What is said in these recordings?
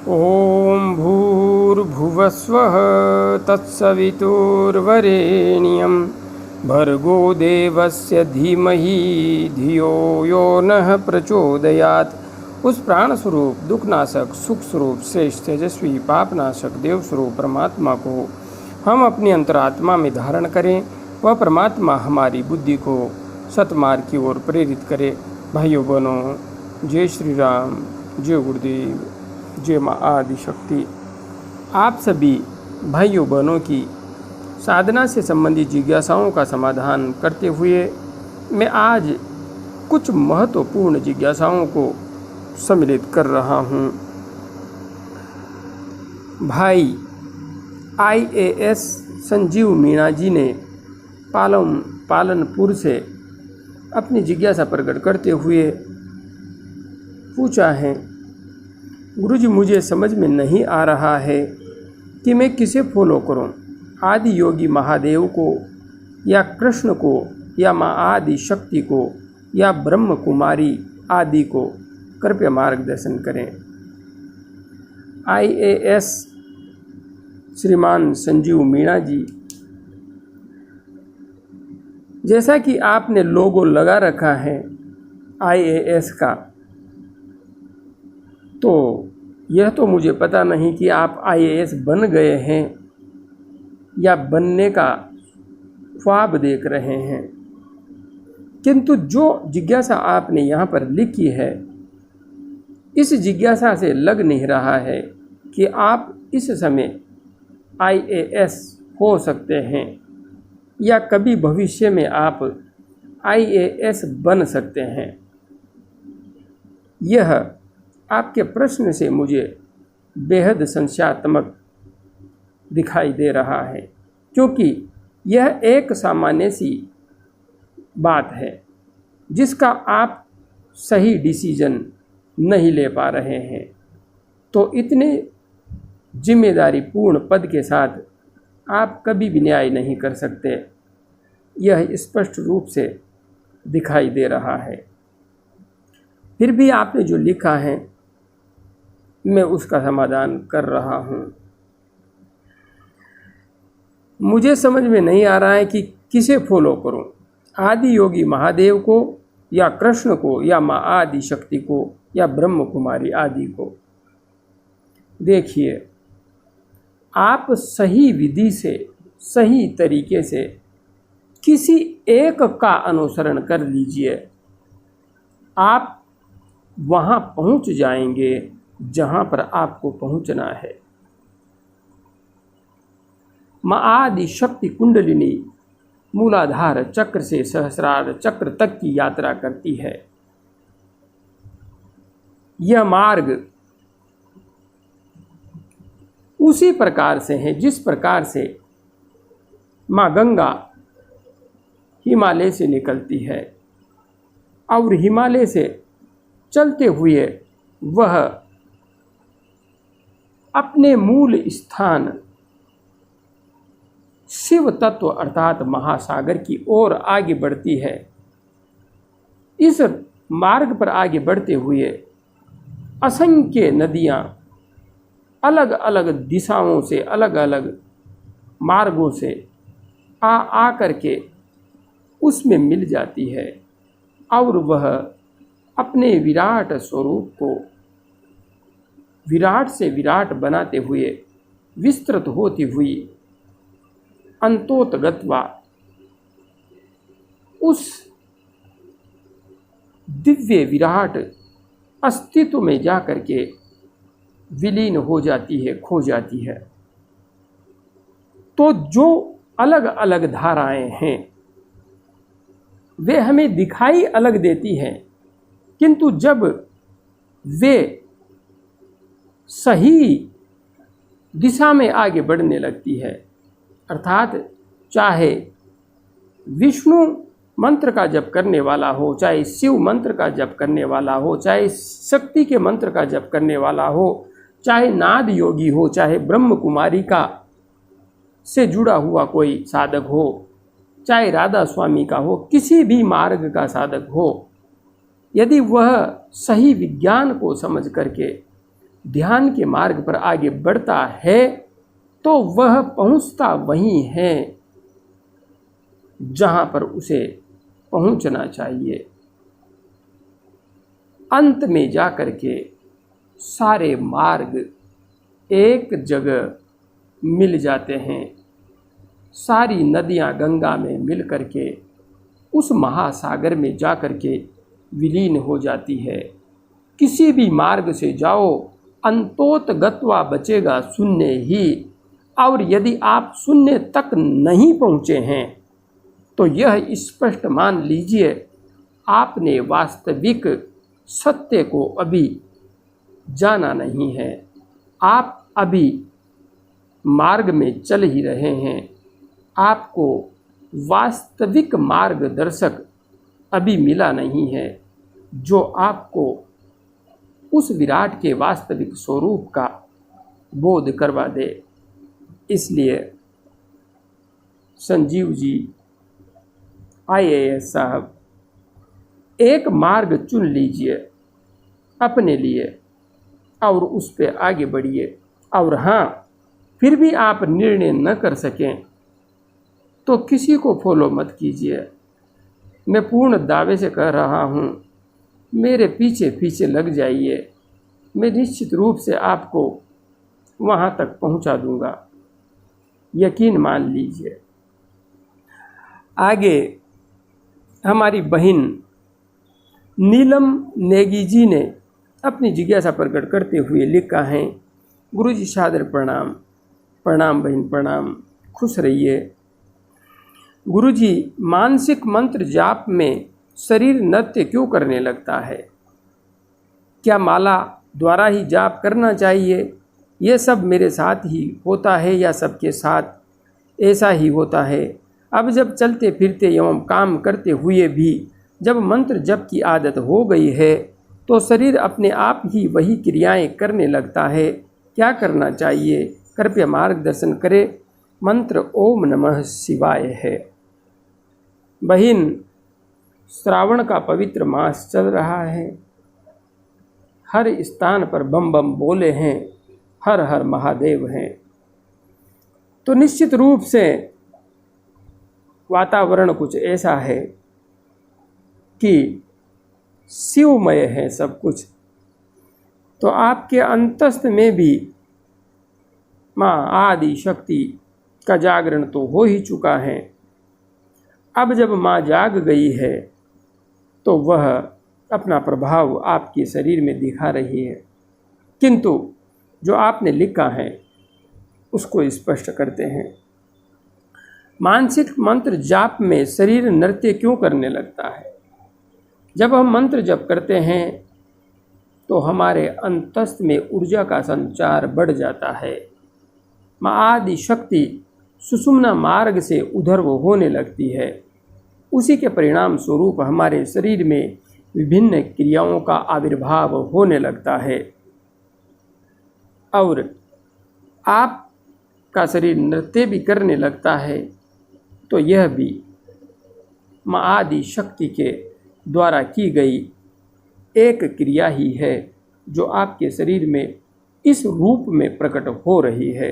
ॐ भूर्भुवस्वः तत्सवितुर्वरेण्यं भर्गो देवस्य धीमहि धियो यो नः प्रचोदयात्। उस प्राण स्वरूप, दुखनाशक, सुख स्वरूप, श्रेष्ठ, तेजस्वी, पापनाशक, देव स्वरूप परमात्मा को हम अपनी अंतरात्मा में धारण करें। वह परमात्मा हमारी बुद्धि को सतमार्ग की ओर प्रेरित करे। भाइयों बहनों, जय श्री राम, जय गुरुदेव, जय माँ आदि शक्ति। आप सभी भाइयों बहनों की साधना से संबंधित जिज्ञासाओं का समाधान करते हुए मैं आज कुछ महत्वपूर्ण जिज्ञासाओं को सम्मिलित कर रहा हूँ। भाई IAS संजीव मीणा जी ने पालनपुर से अपनी जिज्ञासा प्रकट करते हुए पूछा है, गुरुजी मुझे समझ में नहीं आ रहा है कि मैं किसे फॉलो करूं, आदि योगी महादेव को या कृष्ण को या माँ आदि शक्ति को या ब्रह्म कुमारी आदि को। कृपया मार्गदर्शन करें। IAS श्रीमान संजीव मीणा जी, जैसा कि आपने लोगो लगा रखा है IAS का, तो यह तो मुझे पता नहीं कि आप IAS बन गए हैं या बनने का ख्वाब देख रहे हैं, किंतु जो जिज्ञासा आपने यहाँ पर लिखी है, इस जिज्ञासा से लग नहीं रहा है कि आप इस समय IAS हो सकते हैं या कभी भविष्य में आप IAS बन सकते हैं। यह आपके प्रश्न से मुझे बेहद संशयात्मक दिखाई दे रहा है, क्योंकि यह एक सामान्य सी बात है जिसका आप सही डिसीजन नहीं ले पा रहे हैं। तो इतने जिम्मेदारीपूर्ण पद के साथ आप कभी भी न्याय नहीं कर सकते, यह स्पष्ट रूप से दिखाई दे रहा है। फिर भी आपने जो लिखा है, मैं उसका समाधान कर रहा हूँ। मुझे समझ में नहीं आ रहा है कि किसे फॉलो करूँ, आदि योगी महादेव को या कृष्ण को या माँ आदि शक्ति को या ब्रह्म कुमारी आदि को। देखिए, आप सही विधि से, सही तरीके से किसी एक का अनुसरण कर लीजिए, आप वहाँ पहुँच जाएंगे जहाँ पर आपको पहुँचना है। माँ आदि शक्ति कुंडलिनी मूलाधार चक्र से सहस्रार चक्र तक की यात्रा करती है। यह मार्ग उसी प्रकार से है जिस प्रकार से माँ गंगा हिमालय से निकलती है और हिमालय से चलते हुए वह अपने मूल स्थान शिव तत्व अर्थात महासागर की ओर आगे बढ़ती है। इस मार्ग पर आगे बढ़ते हुए असंख्य नदियाँ अलग अलग दिशाओं से, अलग अलग मार्गों से आ करके उसमें मिल जाती है और वह अपने विराट स्वरूप को विराट से विराट बनाते हुए विस्तृत होती हुई अंतोतगत्वा उस दिव्य विराट अस्तित्व में जाकर के विलीन हो जाती है, खो जाती है। तो जो अलग अलग धाराएं हैं वे हमें दिखाई अलग देती हैं, किंतु जब वे सही दिशा में आगे बढ़ने लगती है, अर्थात चाहे विष्णु मंत्र का जप करने वाला हो, चाहे शिव मंत्र का जप करने वाला हो, चाहे शक्ति के मंत्र का जप करने वाला हो, चाहे नाद योगी हो, चाहे ब्रह्म कुमारी का से जुड़ा हुआ कोई साधक हो, चाहे राधा स्वामी का हो, किसी भी मार्ग का साधक हो, यदि वह सही विज्ञान को समझ करके ध्यान के मार्ग पर आगे बढ़ता है तो वह पहुंचता वहीं है जहां पर उसे पहुंचना चाहिए। अंत में जाकर के सारे मार्ग एक जगह मिल जाते हैं। सारी नदियां गंगा में मिल करके उस महासागर में जाकर के विलीन हो जाती है। किसी भी मार्ग से जाओ, अंतोत गत्वा बचेगा शून्य ही। और यदि आप शून्य तक नहीं पहुँचे हैं तो यह स्पष्ट मान लीजिए आपने वास्तविक सत्य को अभी जाना नहीं है। आप अभी मार्ग में चल ही रहे हैं। आपको वास्तविक मार्गदर्शक अभी मिला नहीं है जो आपको उस विराट के वास्तविक स्वरूप का बोध करवा दे। इसलिए संजीव जी IAS साहब, एक मार्ग चुन लीजिए अपने लिए और उस पर आगे बढ़िए। और हाँ, फिर भी आप निर्णय न कर सकें तो किसी को फॉलो मत कीजिए। मैं पूर्ण दावे से कह रहा हूँ, मेरे पीछे पीछे लग जाइए। मैं निश्चित रूप से आपको वहाँ तक पहुँचा दूँगा, यकीन मान लीजिए। आगे हमारी बहन नीलम नेगी जी ने अपनी जिज्ञासा प्रकट करते हुए लिखा है, गुरु जी सादर प्रणाम। प्रणाम बहन प्रणाम, खुश रहिए। गुरु जी, मानसिक मंत्र जाप में शरीर नृत्य क्यों करने लगता है? क्या माला द्वारा ही जाप करना चाहिए? यह सब मेरे साथ ही होता है या सबके साथ ऐसा ही होता है? अब जब चलते फिरते एवं काम करते हुए भी जब मंत्र जप की आदत हो गई है तो शरीर अपने आप ही वही क्रियाएं करने लगता है। क्या करना चाहिए? कृपया मार्गदर्शन करें। मंत्र ओम नमः शिवाय है। बहन, श्रावण का पवित्र मास चल रहा है। हर स्थान पर बम बम बोले हैं, हर हर महादेव हैं। तो निश्चित रूप से वातावरण कुछ ऐसा है कि शिवमय है सब कुछ। तो आपके अंतस्थ में भी माँ आदि शक्ति का जागरण तो हो ही चुका है। अब जब माँ जाग गई है तो वह अपना प्रभाव आपके शरीर में दिखा रही है। किंतु जो आपने लिखा है उसको स्पष्ट करते हैं। मानसिक मंत्र जाप में शरीर नृत्य क्यों करने लगता है? जब हम मंत्र जप करते हैं तो हमारे अंतस्थ में ऊर्जा का संचार बढ़ जाता है। माँ आदि शक्ति सुषुम्ना मार्ग से उधर्व होने लगती है। उसी के परिणाम स्वरूप हमारे शरीर में विभिन्न क्रियाओं का आविर्भाव होने लगता है और आपका शरीर नृत्य भी करने लगता है। तो यह भी माँ आदि शक्ति के द्वारा की गई एक क्रिया ही है जो आपके शरीर में इस रूप में प्रकट हो रही है।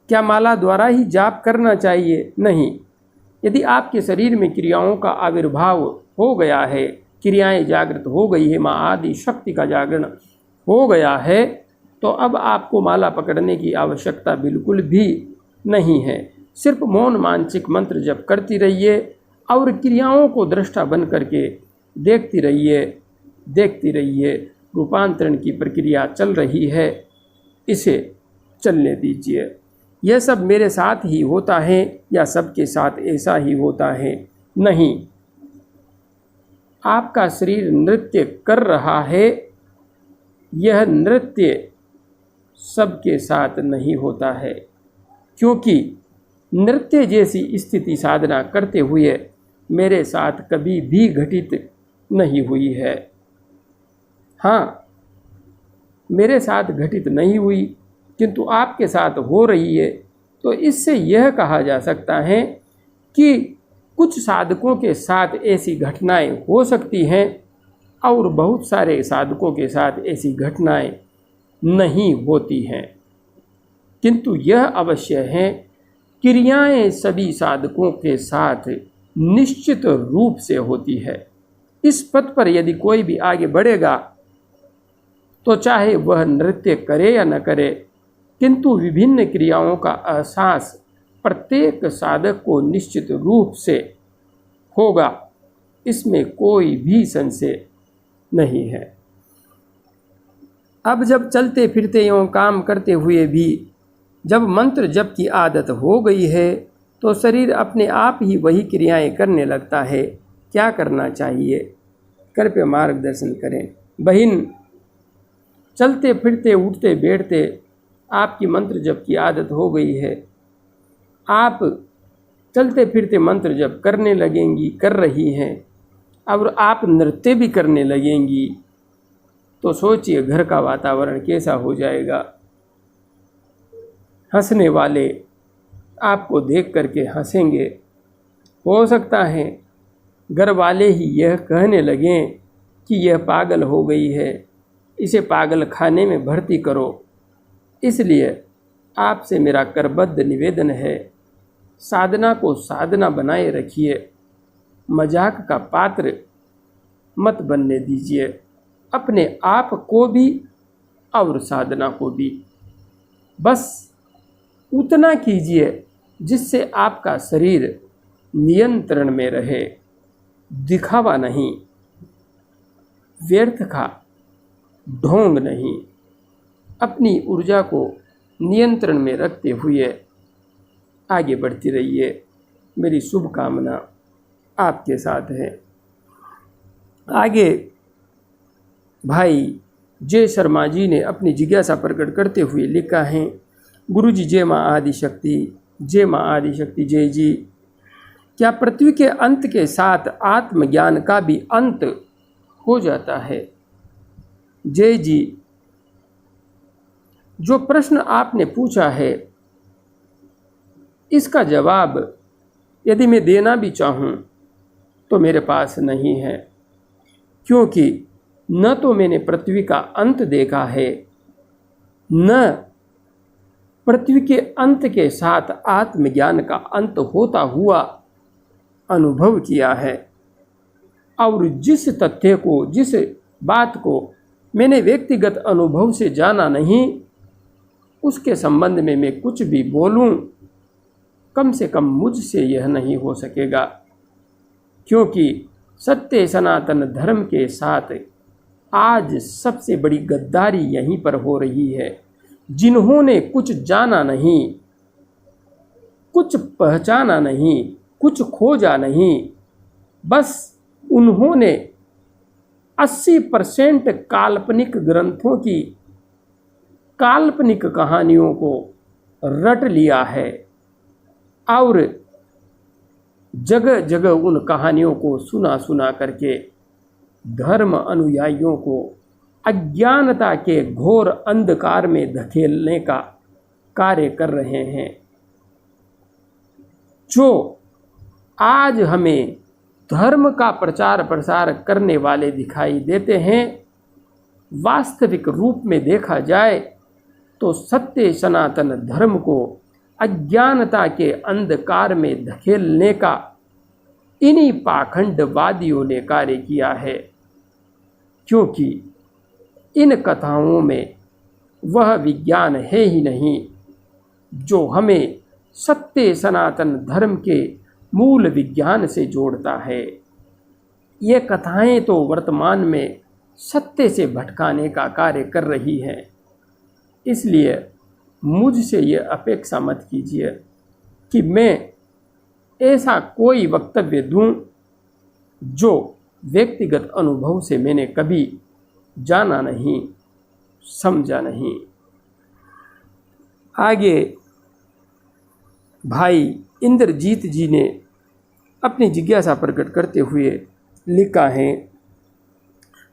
क्या माला द्वारा ही जाप करना चाहिए? नहीं। यदि आपके शरीर में क्रियाओं का आविर्भाव हो गया है, क्रियाएं जागृत हो गई है, माँ आदि शक्ति का जागरण हो गया है, तो अब आपको माला पकड़ने की आवश्यकता बिल्कुल भी नहीं है। सिर्फ मौन मानसिक मंत्र जप करती रहिए और क्रियाओं को दृष्टा बन करके देखती रहिए। रूपांतरण की प्रक्रिया चल रही है, इसे चलने दीजिए। यह सब मेरे साथ ही होता है या सबके साथ ऐसा ही होता है? नहीं। आपका शरीर नृत्य कर रहा है, यह नृत्य सबके साथ नहीं होता है, क्योंकि नृत्य जैसी स्थिति साधना करते हुए मेरे साथ कभी भी घटित नहीं हुई है। हाँ, मेरे साथ घटित नहीं हुई, किंतु आपके साथ हो रही है। तो इससे यह कहा जा सकता है कि कुछ साधकों के साथ ऐसी घटनाएं हो सकती हैं और बहुत सारे साधकों के साथ ऐसी घटनाएं नहीं होती हैं, किंतु यह अवश्य है क्रियाएं सभी साधकों के साथ निश्चित रूप से होती है। इस पथ पर यदि कोई भी आगे बढ़ेगा तो चाहे वह नृत्य करे या न करे, किंतु विभिन्न क्रियाओं का एहसास प्रत्येक साधक को निश्चित रूप से होगा, इसमें कोई भी संशय नहीं है। अब जब चलते फिरते एवं काम करते हुए भी जब मंत्र जप की आदत हो गई है तो शरीर अपने आप ही वही क्रियाएं करने लगता है। क्या करना चाहिए, कृपया मार्गदर्शन करें। बहन, चलते फिरते उठते बैठते आपकी मंत्र जप की आदत हो गई है, आप चलते फिरते मंत्र जप करने लगेंगी, कर रही हैं, और आप नृत्य भी करने लगेंगी, तो सोचिए घर का वातावरण कैसा हो जाएगा। हंसने वाले आपको देख करके हंसेंगे। हो सकता है घर वाले ही यह कहने लगें कि यह पागल हो गई है, इसे पागल खाने में भर्ती करो। इसलिए आपसे मेरा करबद्ध निवेदन है, साधना को साधना बनाए रखिए, मजाक का पात्र मत बनने दीजिए, अपने आप को भी और साधना को भी। बस उतना कीजिए जिससे आपका शरीर नियंत्रण में रहे, दिखावा नहीं, व्यर्थ का ढोंग नहीं। अपनी ऊर्जा को नियंत्रण में रखते हुए आगे बढ़ती रहिए। मेरी शुभकामना आपके साथ है। आगे भाई जय शर्मा जी ने अपनी जिज्ञासा प्रकट करते हुए लिखा है, गुरु जी जय माँ आदिशक्ति, जय माँ आदिशक्ति जय जी। क्या पृथ्वी के अंत के साथ आत्मज्ञान का भी अंत हो जाता है? जय जी, जो प्रश्न आपने पूछा है इसका जवाब यदि मैं देना भी चाहूँ तो मेरे पास नहीं है, क्योंकि न तो मैंने पृथ्वी का अंत देखा है, न पृथ्वी के अंत के साथ आत्मज्ञान का अंत होता हुआ अनुभव किया है। और जिस तथ्य को, जिस बात को मैंने व्यक्तिगत अनुभव से जाना नहीं, उसके संबंध में मैं कुछ भी बोलूं, कम से कम मुझसे यह नहीं हो सकेगा, क्योंकि सत्य सनातन धर्म के साथ आज सबसे बड़ी गद्दारी यहीं पर हो रही है। जिन्होंने कुछ जाना नहीं, कुछ पहचाना नहीं, कुछ खोजा नहीं, बस उन्होंने 80% काल्पनिक ग्रंथों की काल्पनिक कहानियों को रट लिया है और जगह जगह उन कहानियों को सुना सुना करके धर्म अनुयायियों को अज्ञानता के घोर अंधकार में धकेलने का कार्य कर रहे हैं। जो आज हमें धर्म का प्रचार प्रसार करने वाले दिखाई देते हैं, वास्तविक रूप में देखा जाए तो सत्य सनातन धर्म को अज्ञानता के अंधकार में धकेलने का इन्हीं पाखंडवादियों ने कार्य किया है, क्योंकि इन कथाओं में वह विज्ञान है ही नहीं जो हमें सत्य सनातन धर्म के मूल विज्ञान से जोड़ता है। ये कथाएं तो वर्तमान में सत्य से भटकाने का कार्य कर रही हैं। इसलिए मुझसे ये अपेक्षा मत कीजिए कि मैं ऐसा कोई वक्तव्य दूं जो व्यक्तिगत अनुभव से मैंने कभी जाना नहीं, समझा नहीं। आगे भाई इंद्रजीत जी ने अपनी जिज्ञासा प्रकट करते हुए लिखा है,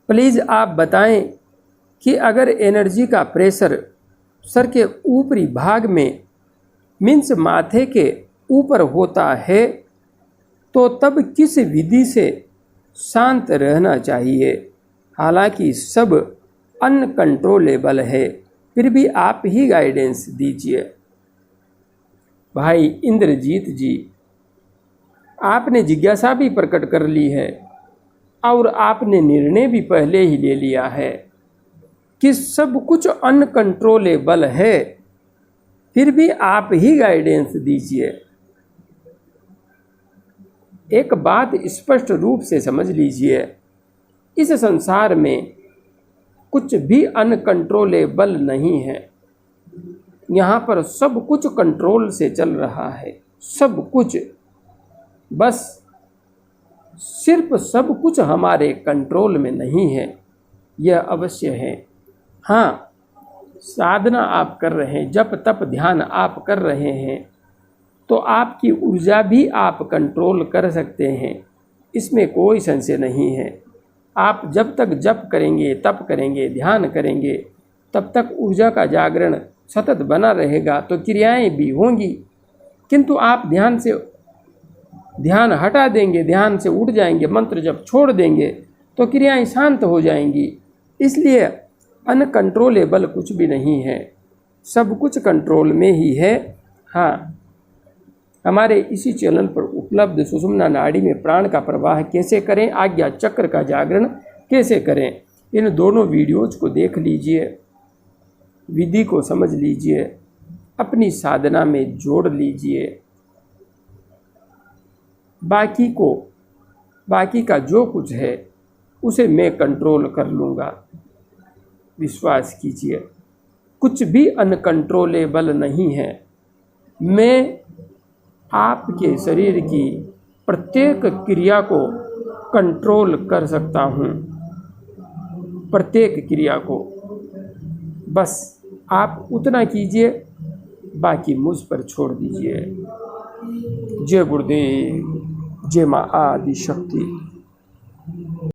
प्लीज़ आप बताएं कि अगर एनर्जी का प्रेशर सर के ऊपरी भाग में मीन्स माथे के ऊपर होता है तो तब किस विधि से शांत रहना चाहिए? हालांकि सब अनकंट्रोलेबल है, फिर भी आप ही गाइडेंस दीजिए। भाई इंद्रजीत जी, आपने जिज्ञासा भी प्रकट कर ली है और आपने निर्णय भी पहले ही ले लिया है कि सब कुछ अनकंट्रोलेबल है, फिर भी आप ही गाइडेंस दीजिए। एक बात स्पष्ट रूप से समझ लीजिए, इस संसार में कुछ भी अनकंट्रोलेबल नहीं है। यहाँ पर सब कुछ कंट्रोल से चल रहा है, सब कुछ। बस सिर्फ सब कुछ हमारे कंट्रोल में नहीं है, यह अवश्य है। हाँ, साधना आप कर रहे हैं, जप तप ध्यान आप कर रहे हैं, तो आपकी ऊर्जा भी आप कंट्रोल कर सकते हैं, इसमें कोई संशय नहीं है। आप जब तक जप करेंगे, तप करेंगे, ध्यान करेंगे, तब तक ऊर्जा का जागरण सतत बना रहेगा, तो क्रियाएं भी होंगी। किंतु आप ध्यान हटा देंगे, ध्यान से उठ जाएंगे, मंत्र जब छोड़ देंगे तो क्रियाएं शांत हो जाएंगी। इसलिए अनकंट्रोलेबल कुछ भी नहीं है, सब कुछ कंट्रोल में ही है। हाँ, हमारे इसी चैनल पर उपलब्ध सुषुम्ना नाड़ी में प्राण का प्रवाह कैसे करें, आज्ञा चक्र का जागरण कैसे करें, इन दोनों वीडियोज को देख लीजिए, विधि को समझ लीजिए, अपनी साधना में जोड़ लीजिए। बाकी का जो कुछ है उसे मैं कंट्रोल कर लूँगा। विश्वास कीजिए, कुछ भी अनकंट्रोलेबल नहीं है। मैं आपके शरीर की प्रत्येक क्रिया को कंट्रोल कर सकता हूँ, प्रत्येक क्रिया को। बस आप उतना कीजिए, बाकी मुझ पर छोड़ दीजिए। जय गुरुदेव, जय माँ आदि शक्ति।